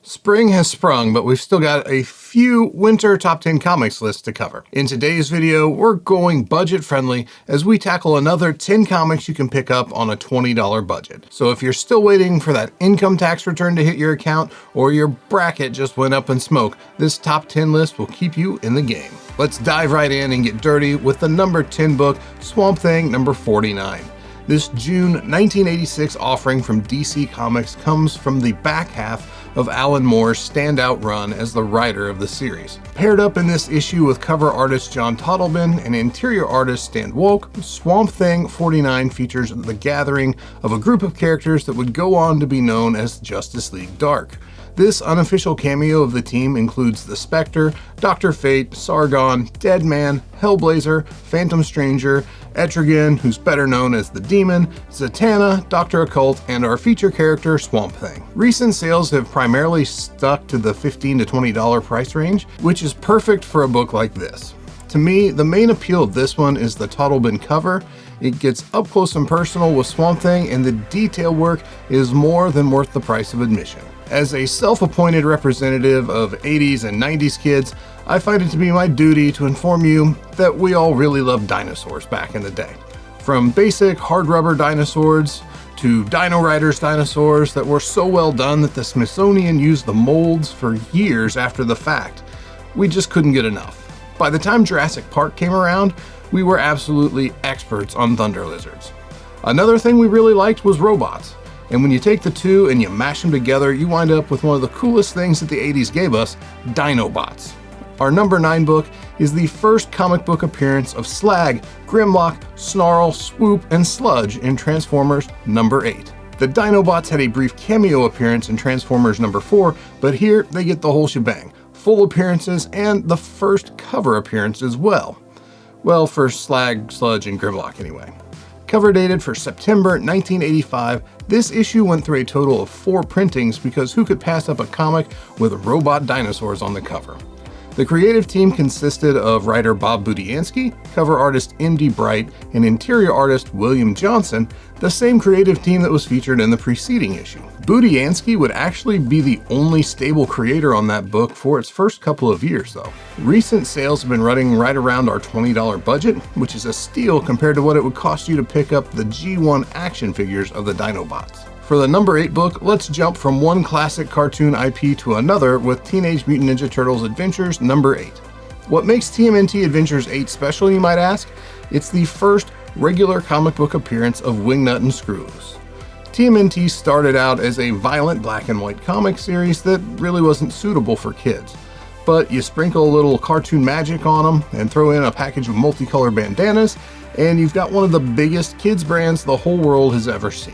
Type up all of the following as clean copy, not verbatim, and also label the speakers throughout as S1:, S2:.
S1: Spring has sprung, but we've still got a few winter top 10 comics lists to cover. In today's video, we're going budget friendly as we tackle another 10 comics you can pick up on a $20 budget. So if you're still waiting for that income tax return to hit your account or your bracket just went up in smoke, this top 10 list will keep you in the game. Let's dive right in and get dirty with the number 10 book, Swamp Thing number 49. This June 1986 offering from DC Comics comes from the back half of Alan Moore's standout run as the writer of the series. Paired up in this issue with cover artist John Totleben and interior artist Stan Wolk, Swamp Thing 49 features the gathering of a group of characters that would go on to be known as Justice League Dark. This unofficial cameo of the team includes the Spectre, Dr. Fate, Sargon, Deadman, Hellblazer, Phantom Stranger, Etrigan, who's better known as the Demon, Zatanna, Dr. Occult, and our feature character, Swamp Thing. Recent sales have primarily stuck to the $15 to $20 price range, which is perfect for a book like this. To me, the main appeal of this one is the Totleben cover. It gets up close and personal with Swamp Thing, and the detail work is more than worth the price of admission. As a self-appointed representative of 80s and 90s kids, I find it to be my duty to inform you that we all really loved dinosaurs back in the day. From basic hard rubber dinosaurs to Dino Riders dinosaurs that were so well done that the Smithsonian used the molds for years after the fact. We just couldn't get enough. By the time Jurassic Park came around, we were absolutely experts on thunder lizards. Another thing we really liked was robots. And when you take the two and you mash them together, you wind up with one of the coolest things that the 80s gave us, Dinobots. Our number 9 book is the first comic book appearance of Slag, Grimlock, Snarl, Swoop, and Sludge in Transformers number 8. The Dinobots had a brief cameo appearance in Transformers number 4, but here they get the whole shebang. Full appearances and the first cover appearance as well. Well, for Slag, Sludge, and Grimlock anyway. Cover dated for September 1985, this issue went through a total of 4 printings because who could pass up a comic with robot dinosaurs on the cover? The creative team consisted of writer Bob Budiansky, cover artist M.D. Bright, and interior artist William Johnson, the same creative team that was featured in the preceding issue. Budiansky would actually be the only stable creator on that book for its first couple of years though. Recent sales have been running right around our $20 budget, which is a steal compared to what it would cost you to pick up the G1 action figures of the Dinobots. For the number 8 book, let's jump from one classic cartoon IP to another with Teenage Mutant Ninja Turtles Adventures number 8. What makes TMNT Adventures 8 special, you might ask? It's the first regular comic book appearance of Wingnut and Screwloose. TMNT started out as a violent black and white comic series that really wasn't suitable for kids. But you sprinkle a little cartoon magic on them and throw in a package of multicolored bandanas, and you've got one of the biggest kids brands the whole world has ever seen.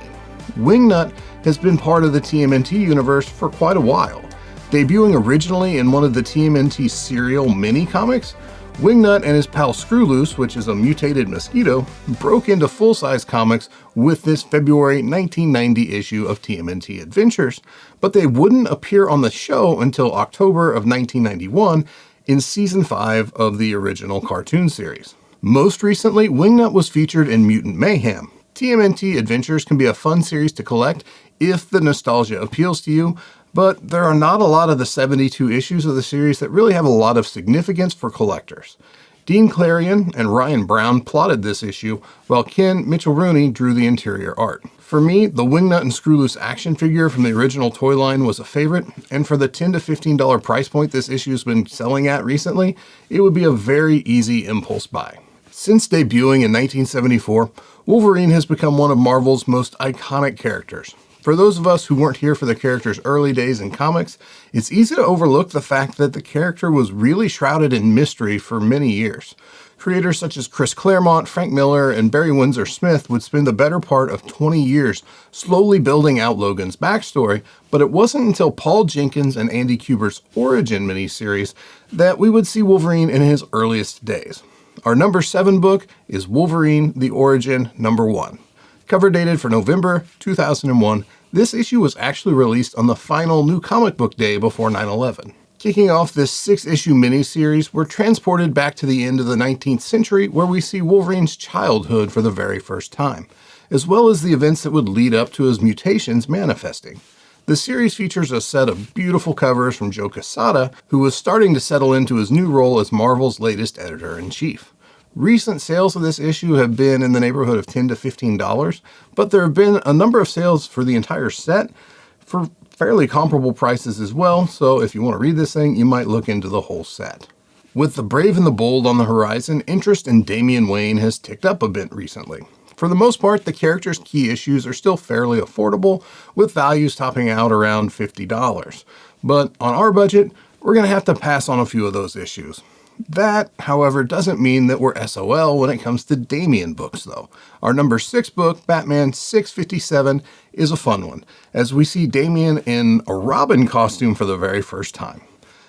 S1: Wingnut has been part of the TMNT universe for quite a while. Debuting originally in one of the TMNT serial mini-comics, Wingnut and his pal Screwloose, which is a mutated mosquito, broke into full-size comics with this February 1990 issue of TMNT Adventures, but they wouldn't appear on the show until October of 1991 in Season 5 of the original cartoon series. Most recently, Wingnut was featured in Mutant Mayhem. TMNT Adventures can be a fun series to collect if the nostalgia appeals to you, but there are not a lot of the 72 issues of the series that really have a lot of significance for collectors. Dean Clarion and Ryan Brown plotted this issue, while Ken Mitchell-Rooney drew the interior art. For me, the Wingnut and Screwloose action figure from the original toy line was a favorite, and for the $10 to $15 price point this issue has been selling at recently, it would be a very easy impulse buy. Since debuting in 1974, Wolverine has become one of Marvel's most iconic characters. For those of us who weren't here for the character's early days in comics, it's easy to overlook the fact that the character was really shrouded in mystery for many years. Creators such as Chris Claremont, Frank Miller, and Barry Windsor Smith would spend the better part of 20 years slowly building out Logan's backstory, but it wasn't until Paul Jenkins and Andy Kuber's Origin miniseries that we would see Wolverine in his earliest days. Our number 7 book is Wolverine the Origin number 1. Cover dated for November 2001, this issue was actually released on the final New Comic Book Day before 9/11. Kicking off this 6-issue miniseries, we're transported back to the end of the 19th century where we see Wolverine's childhood for the very first time, as well as the events that would lead up to his mutations manifesting. The series features a set of beautiful covers from Joe Quesada, who was starting to settle into his new role as Marvel's latest editor-in-chief. Recent sales of this issue have been in the neighborhood of $10 to $15, but there have been a number of sales for the entire set for fairly comparable prices as well, so if you want to read this thing, you might look into the whole set. With The Brave and the Bold on the horizon, interest in Damian Wayne has ticked up a bit recently. For the most part, the character's key issues are still fairly affordable, with values topping out around $50. But on our budget, we're going to have to pass on a few of those issues. That, however, doesn't mean that we're SOL when it comes to Damian books, though. Our number 6 book, Batman 657, is a fun one, as we see Damian in a Robin costume for the very first time.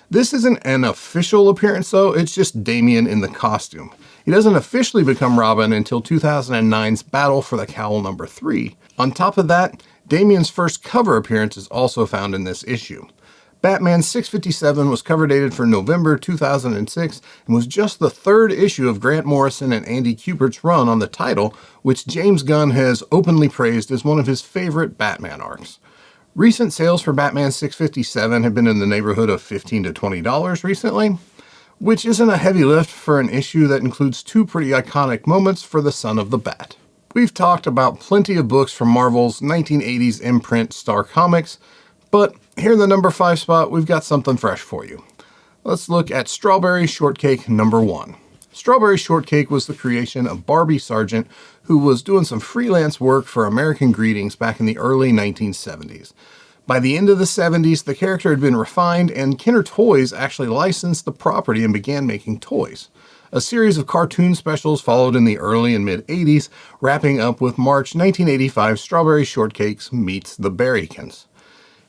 S1: This isn't an official appearance, though, it's just Damian in the costume. He doesn't officially become Robin until 2009's Battle for the Cowl number 3. On top of that, Damian's first cover appearance is also found in this issue. Batman 657 was cover dated for November 2006 and was just the 3rd issue of Grant Morrison and Andy Kupert's run on the title, which James Gunn has openly praised as one of his favorite Batman arcs. Recent sales for Batman 657 have been in the neighborhood of $15 to $20 recently, which isn't a heavy lift for an issue that includes 2 pretty iconic moments for the Son of the Bat. We've talked about plenty of books from Marvel's 1980s imprint Star Comics, but here in the number 5 spot, we've got something fresh for you. Let's look at Strawberry Shortcake number 1. Strawberry Shortcake was the creation of Barbie Sargent, who was doing some freelance work for American Greetings back in the early 1970s. By the end of the 70s, the character had been refined, and Kenner Toys actually licensed the property and began making toys. A series of cartoon specials followed in the early and mid-80s, wrapping up with March 1985 Strawberry Shortcakes meets the Berrykins.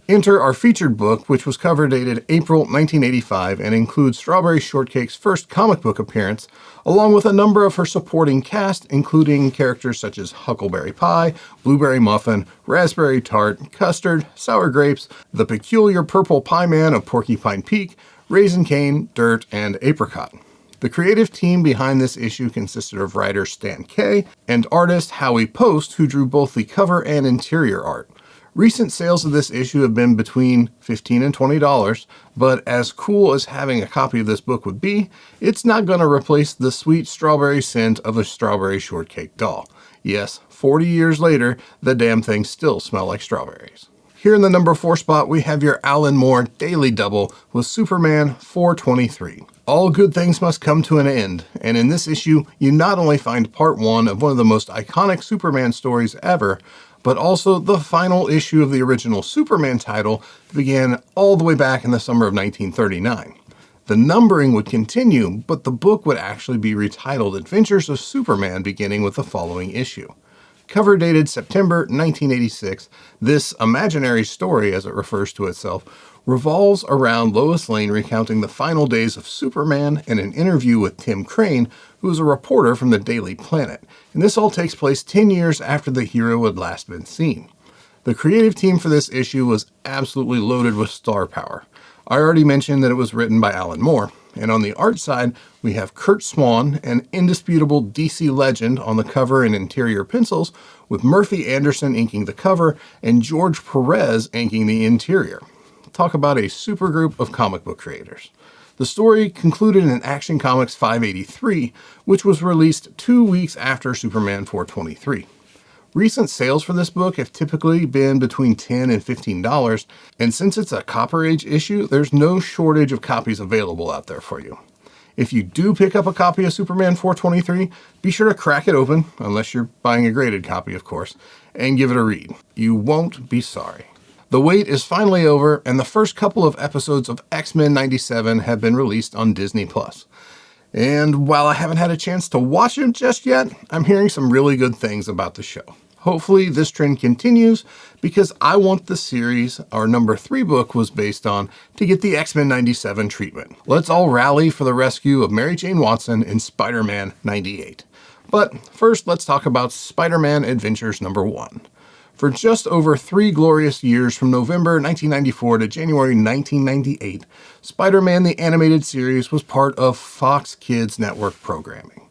S1: Enter our featured book, which was cover dated April 1985 and includes Strawberry Shortcake's first comic book appearance, along with a number of her supporting cast, including characters such as Huckleberry Pie, Blueberry Muffin, Raspberry Tart, Custard, Sour Grapes, the peculiar Purple Pie Man of Porcupine Peak, Raisin Cane, Dirt, and Apricot. The creative team behind this issue consisted of writer Stan Kay and artist Howie Post, who drew both the cover and interior art. Recent sales of this issue have been between $15 and $20, but as cool as having a copy of this book would be, it's not going to replace the sweet strawberry scent of a Strawberry Shortcake doll. Yes, 40 years later, the damn things still smell like strawberries. Here in the number 4 spot, we have your Alan Moore Daily Double with Superman 423. All good things must come to an end, and in this issue, you not only find part 1 of one of the most iconic Superman stories ever, but also the final issue of the original Superman title that began all the way back in the summer of 1939. The numbering would continue, but the book would actually be retitled Adventures of Superman, beginning with the following issue. Cover dated September 1986, this imaginary story, as it refers to itself, revolves around Lois Lane recounting the final days of Superman in an interview with Tim Crane, who is a reporter from the Daily Planet, and this all takes place 10 years after the hero had last been seen. The creative team for this issue was absolutely loaded with star power. I already mentioned that it was written by Alan Moore, and on the art side, we have Kurt Swan, an indisputable DC legend, on the cover and interior pencils, with Murphy Anderson inking the cover and George Perez inking the interior. Talk about a supergroup of comic book creators. The story concluded in Action Comics 583, which was released 2 weeks after Superman 423. Recent sales for this book have typically been between $10 and $15, and since it's a Copper Age issue, there's no shortage of copies available out there for you. If you do pick up a copy of Superman 423, be sure to crack it open, unless you're buying a graded copy, of course, and give it a read. You won't be sorry. The wait is finally over, and the first couple of episodes of X-Men 97 have been released on Disney+. And while I haven't had a chance to watch it just yet, I'm hearing some really good things about the show. Hopefully this trend continues, because I want the series our number 3 book was based on to get the X-Men 97 treatment. Let's all rally for the rescue of Mary Jane Watson in Spider-Man 98. But first, let's talk about SpiderMan Adventures number 1. For just over 3 glorious years, from November 1994 to January 1998, Spider-Man the Animated Series was part of Fox Kids Network programming.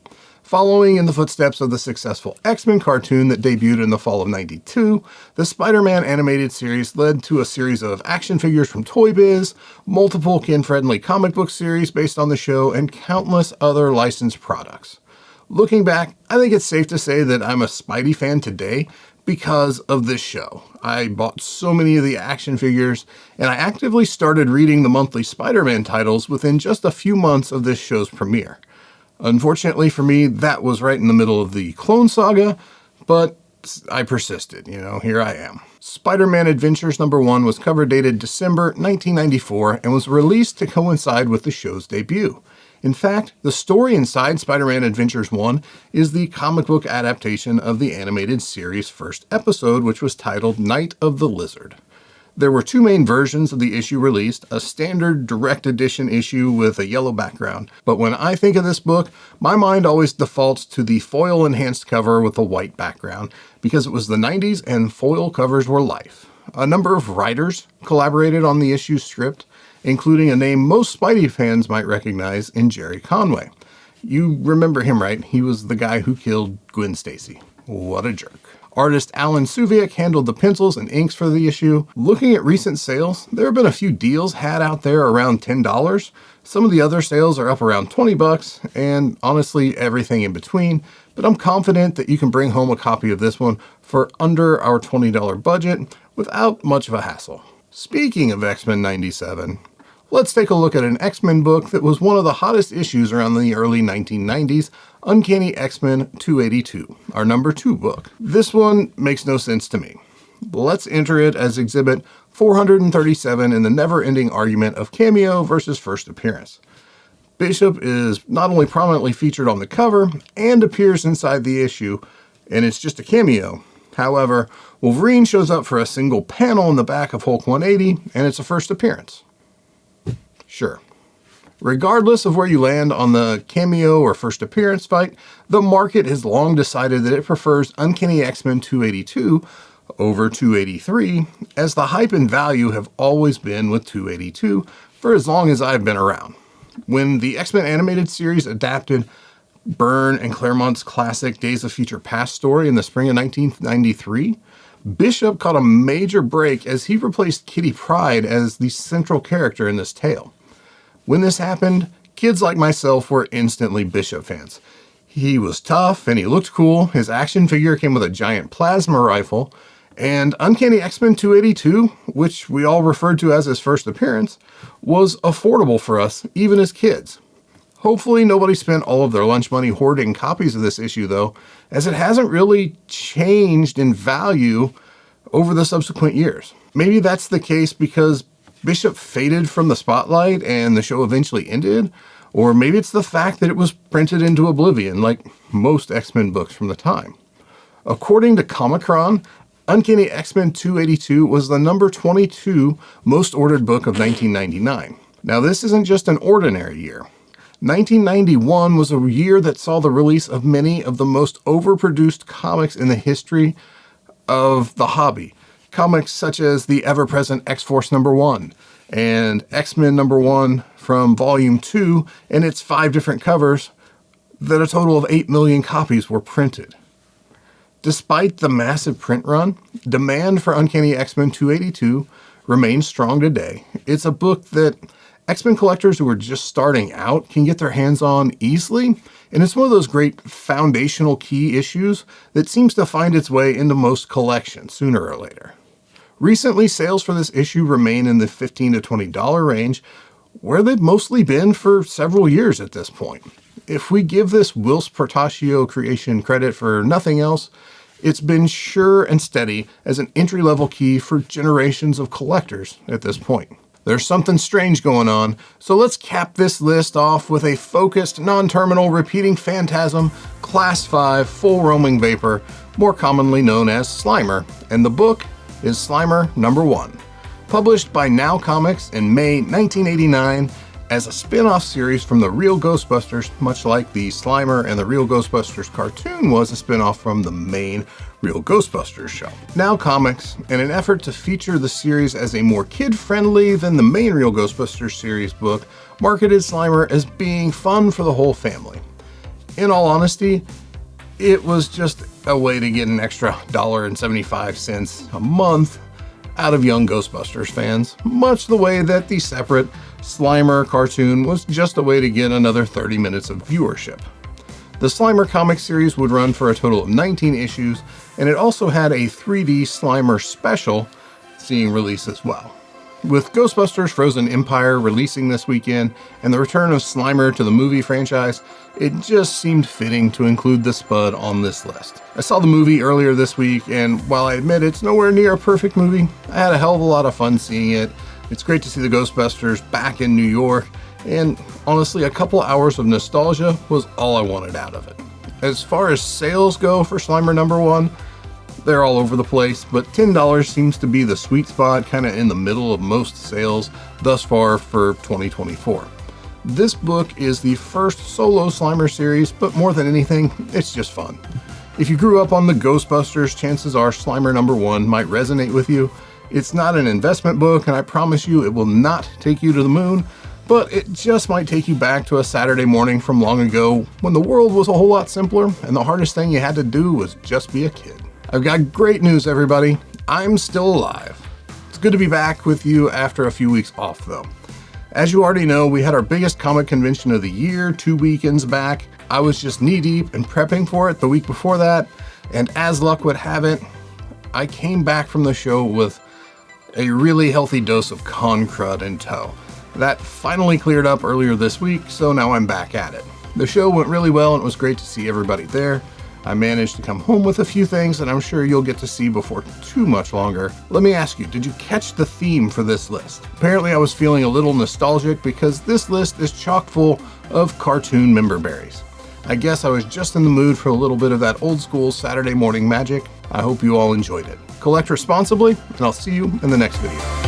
S1: Following in the footsteps of the successful X-Men cartoon that debuted in the fall of '92, the SpiderMan animated series led to a series of action figures from Toy Biz, multiple kid-friendly comic book series based on the show, and countless other licensed products. Looking back, I think it's safe to say that I'm a Spidey fan today because of this show. I bought so many of the action figures, and I actively started reading the monthly Spider-Man titles within just a few months of this show's premiere. Unfortunately for me, that was right in the middle of the Clone Saga, but I persisted, here I am. SpiderMan Adventures #1 was cover dated December 1994 and was released to coincide with the show's debut. In fact, the story inside SpiderMan Adventures 1 is the comic book adaptation of the animated series' first episode, which was titled Night of the Lizard. There were two main versions of the issue released, a standard direct edition issue with a yellow background. But when I think of this book, my mind always defaults to the foil enhanced cover with a white background, because it was the 90s and foil covers were life. A number of writers collaborated on the issue's script, including a name most Spidey fans might recognize in Jerry Conway. You remember him, right? He was the guy who killed Gwen Stacy. What a jerk. Artist Alan Suviak handled the pencils and inks for the issue. Looking at recent sales, there have been a few deals had out there around $10. Some of the other sales are up around $20, and honestly, everything in between. But I'm confident that you can bring home a copy of this one for under our $20 budget without much of a hassle. Speaking of X-Men '97, let's take a look at an X-Men book that was one of the hottest issues around the early 1990s, Uncanny X-Men 282, our #2 book. This one makes no sense to me. Let's enter it as Exhibit 437 in the never-ending argument of cameo versus first appearance. Bishop is not only prominently featured on the cover and appears inside the issue, and it's just a cameo. However, Wolverine shows up for a single panel in the back of Hulk 180, and it's a first appearance. Sure. Regardless of where you land on the cameo or first appearance fight, the market has long decided that it prefers Uncanny X-Men 282 over 283, as the hype and value have always been with 282 for as long as I've been around. When the X-Men animated series adapted Byrne and Claremont's classic Days of Future Past story in the spring of 1993, Bishop caught a major break as he replaced Kitty Pryde as the central character in this tale. When this happened, kids like myself were instantly Bishop fans. He was tough and he looked cool. His action figure came with a giant plasma rifle, and Uncanny X-Men 282, which we all referred to as his first appearance, was affordable for us, even as kids. Hopefully nobody spent all of their lunch money hoarding copies of this issue though, as it hasn't really changed in value over the subsequent years. Maybe that's the case because Bishop faded from the spotlight and the show eventually ended, or maybe it's the fact that it was printed into oblivion like most X-Men books from the time. According to Comicron, Uncanny X-Men 282 was the number 22 most ordered book of 1999. Now this isn't just an ordinary year. 1991 was a year that saw the release of many of the most overproduced comics in the history of the hobby. Comics such as the ever-present X-Force #1 and X-Men #1 from Volume 2 and its 5 different covers that a total of 8 million copies were printed. Despite the massive print run, demand for Uncanny X-Men 282 remains strong today. It's a book that X-Men collectors who are just starting out can get their hands on easily, and it's one of those great foundational key issues that seems to find its way into most collections sooner or later. Recently, sales for this issue remain in the $15 to $20 range, where they've mostly been for several years at this point. If we give this Whilce Portacio creation credit for nothing else, it's been sure and steady as an entry-level key for generations of collectors at this point. There's something strange going on, so let's cap this list off with a focused, non-terminal, repeating phantasm, Class 5, full roaming vapor, more commonly known as Slimer, and the book is Slimer #1. Published by Now Comics in May 1989 as a spin-off series from the Real Ghostbusters, much like the Slimer and the Real Ghostbusters cartoon was a spin-off from the main Real Ghostbusters show. Now Comics, in an effort to feature the series as a more kid-friendly than the main Real Ghostbusters series book, marketed Slimer as being fun for the whole family. In all honesty, it was just a way to get an extra $1.75 a month out of young Ghostbusters fans, much the way that the separate Slimer cartoon was just a way to get another 30 minutes of viewership. The Slimer comic series would run for a total of 19 issues, and it also had a 3D Slimer special seeing release as well. With Ghostbusters Frozen Empire releasing this weekend and the return of Slimer to the movie franchise, it just seemed fitting to include the Spud on this list. I saw the movie earlier this week, and while I admit it's nowhere near a perfect movie, I had a hell of a lot of fun seeing it. It's great to see the Ghostbusters back in New York, and honestly, a couple hours of nostalgia was all I wanted out of it. As far as sales go for Slimer #1, they're all over the place, but $10 seems to be the sweet spot, kind of in the middle of most sales thus far for 2024. This book is the first solo Slimer series, but more than anything, it's just fun. If you grew up on the Ghostbusters, chances are Slimer #1 might resonate with you. It's not an investment book, and I promise you it will not take you to the moon, but it just might take you back to a Saturday morning from long ago when the world was a whole lot simpler and the hardest thing you had to do was just be a kid. I've got great news, everybody. I'm still alive. It's good to be back with you after a few weeks off, though. As you already know, we had our biggest comic convention of the year 2 weekends back. I was just knee-deep in prepping for it the week before that, and as luck would have it, I came back from the show with a really healthy dose of con crud in tow. That finally cleared up earlier this week, so now I'm back at it. The show went really well, and it was great to see everybody there. I managed to come home with a few things that I'm sure you'll get to see before too much longer. Let me ask you, did you catch the theme for this list? Apparently I was feeling a little nostalgic because this list is chock full of cartoon member berries. I guess I was just in the mood for a little bit of that old school Saturday morning magic. I hope you all enjoyed it. Collect responsibly, and I'll see you in the next video.